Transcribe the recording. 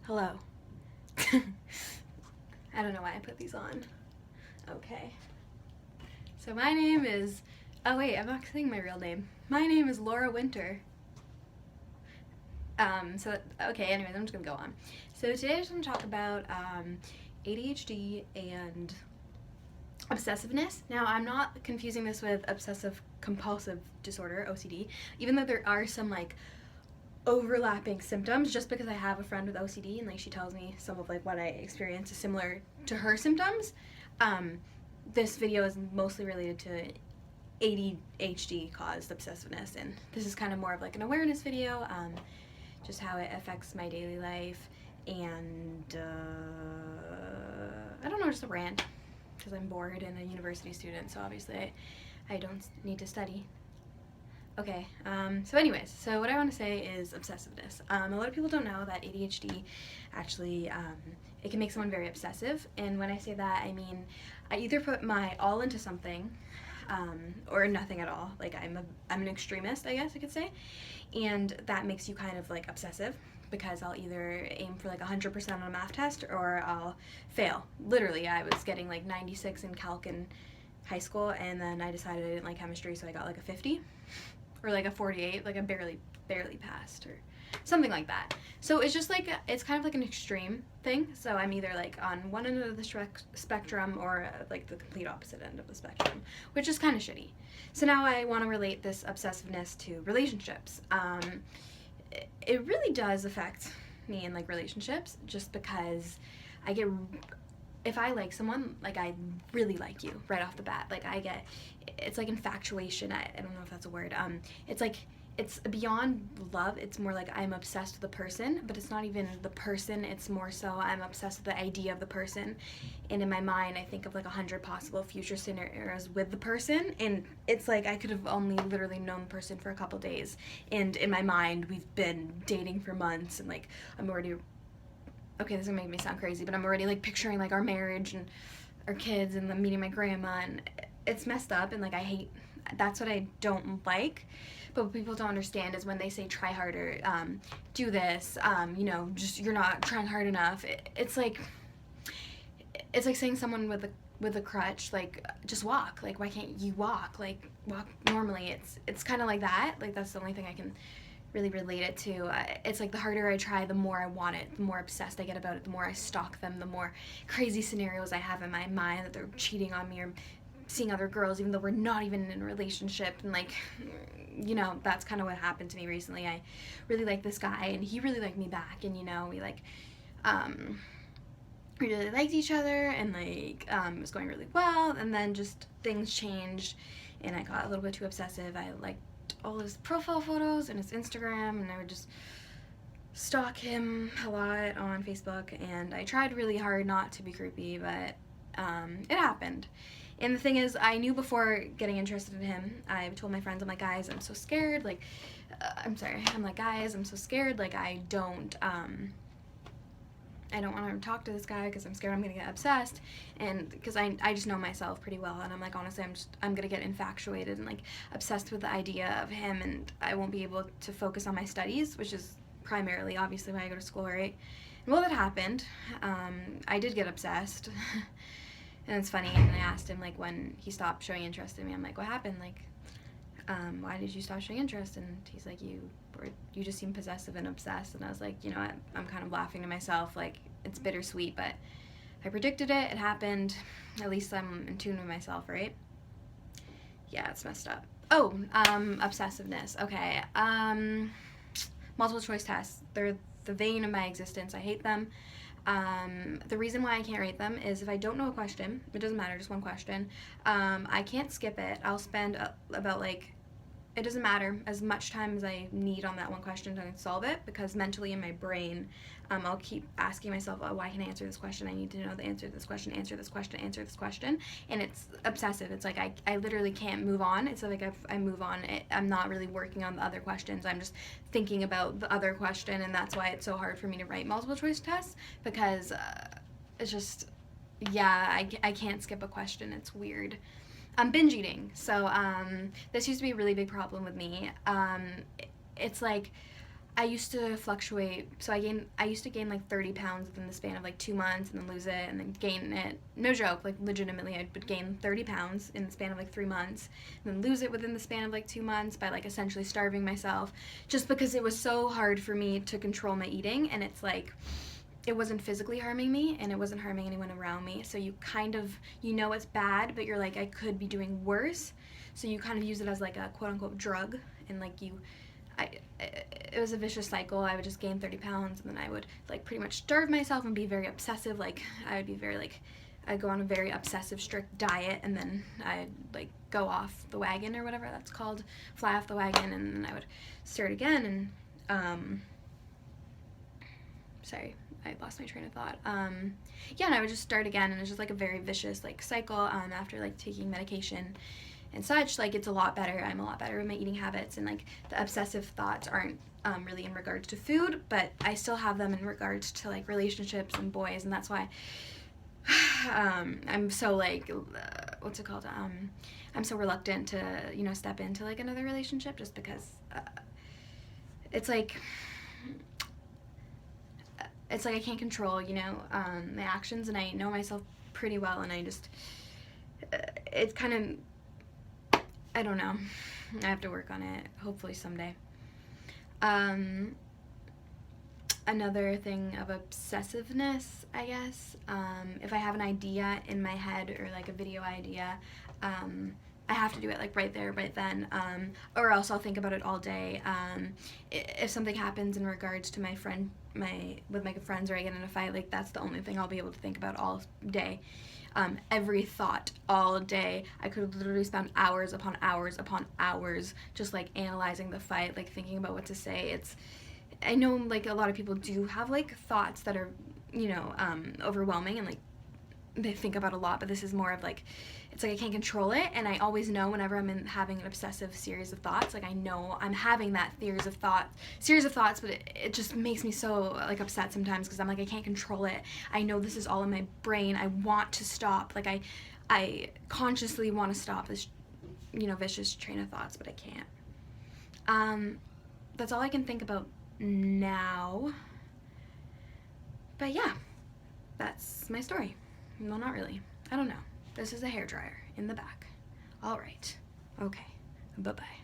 Hello. I don't know why I put these on. Okay. So my name is... Oh wait, I'm not saying my real name. My name is Laura Winter. Okay, anyways, I'm just gonna go on. So today I'm just gonna talk about ADHD and obsessiveness. Now, I'm not confusing this with obsessive compulsive disorder, OCD, even though there are some like overlapping symptoms. Just because I have a friend with OCD and like she tells me some of like what I experience is similar to her symptoms, this video is mostly related to ADHD caused obsessiveness, and this is kind of more of like an awareness video, just how it affects my daily life, and I don't know, just a rant because I'm bored and a university student, so obviously I don't need to study. Okay, so anyways, so what I want to say is obsessiveness. A lot of people don't know that ADHD actually, it can make someone very obsessive, and when I say that, I mean I either put my all into something, or nothing at all. Like I'm an extremist, I guess I could say, and that makes you kind of like obsessive, because I'll either aim for like 100% on a math test or I'll fail. Literally, I was getting like 96 in calc in high school, and then I decided I didn't like chemistry, so I got like a 50 or like a 48, like I barely passed or something like that. So it's just like, it's kind of like an extreme thing. So I'm either like on one end of the spectrum or like the complete opposite end of the spectrum, which is kind of shitty. So now I want to relate this obsessiveness to relationships. It really does affect me in like relationships, just because if I like someone, like I really like you right off the bat, like it's like infatuation. I don't know if that's a word. It's beyond love. It's more like I'm obsessed with the person, but it's not even the person. It's more so I'm obsessed with the idea of the person. And in my mind, I think of like 100 possible future scenarios with the person. And it's like I could have only literally known the person for a couple days. And in my mind, we've been dating for months. And like I'm already, okay, this is gonna make me sound crazy, but I'm already like picturing like our marriage and our kids and them meeting my grandma. And it's messed up. And like that's what I don't like. But what people don't understand is when they say try harder, do this, just you're not trying hard enough. It's like saying someone with a crutch, like just walk. Like why can't you walk? Like walk normally. It's kind of like that. Like that's the only thing I can really relate it to. It's like the harder I try, the more I want it, the more obsessed I get about it, the more I stalk them, the more crazy scenarios I have in my mind that they're cheating on me or seeing other girls, even though we're not even in a relationship. And like, that's kind of what happened to me recently. I really liked this guy and he really liked me back, and we like we really liked each other, and like it was going really well, and then just things changed and I got a little bit too obsessive. I liked all his profile photos and his Instagram, and I would just stalk him a lot on Facebook, and I tried really hard not to be creepy, but it happened. And the thing is, I knew before getting interested in him. I told my friends, I'm like, guys, I'm so scared. Like, I'm like, guys, I'm so scared. Like, I don't want to talk to this guy because I'm scared I'm going to get obsessed. And because I just know myself pretty well. And I'm like, honestly, I'm going to get infatuated and like obsessed with the idea of him. And I won't be able to focus on my studies, which is primarily, obviously, why I go to school, right? And well, that happened. I did get obsessed. And it's funny, and I asked him, like, when he stopped showing interest in me, I'm like, what happened? Like, why did you stop showing interest? And he's like, you just seem possessive and obsessed. And I was like, I'm kind of laughing to myself, like, it's bittersweet, but I predicted it, it happened, at least I'm in tune with myself, right? Yeah, it's messed up. Oh, obsessiveness, okay. Multiple choice tests, they're the vein of my existence. I hate them. The reason why I can't rate them is if I don't know a question, it doesn't matter, just one question, I can't skip it. I'll spend about like, it doesn't matter, as much time as I need on that one question to solve it, because mentally in my brain, I'll keep asking myself, oh, why can I answer this question? I need to know the answer to this question, answer this question, answer this question, and it's obsessive. It's like I literally can't move on. It's like if I move on, I'm not really working on the other questions. I'm just thinking about the other question, and that's why it's so hard for me to write multiple choice tests, because it's just, yeah, I can't skip a question. It's weird. Binge eating. So this used to be a really big problem with me. It's like I used to fluctuate. So I used to gain like 30 pounds within the span of like 2 months, and then lose it, and then gain it. No joke, like legitimately, I would gain 30 pounds in the span of like 3 months, and then lose it within the span of like 2 months by like essentially starving myself, just because it was so hard for me to control my eating. And it's like, it wasn't physically harming me, and it wasn't harming anyone around me. So you kind of, you know it's bad, but you're like, I could be doing worse. So you kind of use it as like a quote unquote drug, and like it was a vicious cycle. I would just gain 30 pounds, and then I would like pretty much starve myself and be very obsessive. Like I would be very like, I'd go on a very obsessive strict diet, and then I'd like go off the wagon or whatever that's called, fly off the wagon, and then I would start again. And sorry, I lost my train of thought. Yeah, and I would just start again, and it's just like a very vicious like cycle. After like taking medication and such, like it's a lot better. I'm a lot better with my eating habits, and like the obsessive thoughts aren't really in regards to food, but I still have them in regards to like relationships and boys, and that's why I'm so like what's it called? I'm so reluctant to step into like another relationship, just because it's like I can't control my actions, and I know myself pretty well, and I just it's kind of, I don't know. I have to work on it, hopefully someday. Another thing of obsessiveness, I guess, if I have an idea in my head, or like a video idea, I have to do it like right there, right then, or else I'll think about it all day. If something happens in regards to my friend, with my friends, or I get in a fight, like that's the only thing I'll be able to think about all day. Every thought all day. I could literally spend hours upon hours upon hours just like analyzing the fight, like thinking about what to say. I know like a lot of people do have like thoughts that are overwhelming, and like they think about a lot, but this is more of like, it's like I can't control it, and I always know whenever I'm having an obsessive series of thoughts, like I know I'm having that series of thoughts, but it just makes me so like upset sometimes, because I'm like, I can't control it. I know this is all in my brain. I want to stop. Like I consciously want to stop this vicious train of thoughts, but I can't. That's all I can think about now. But yeah, that's my story. Well, not really. I don't know. This is a hairdryer in the back. All right. Okay. Bye-bye.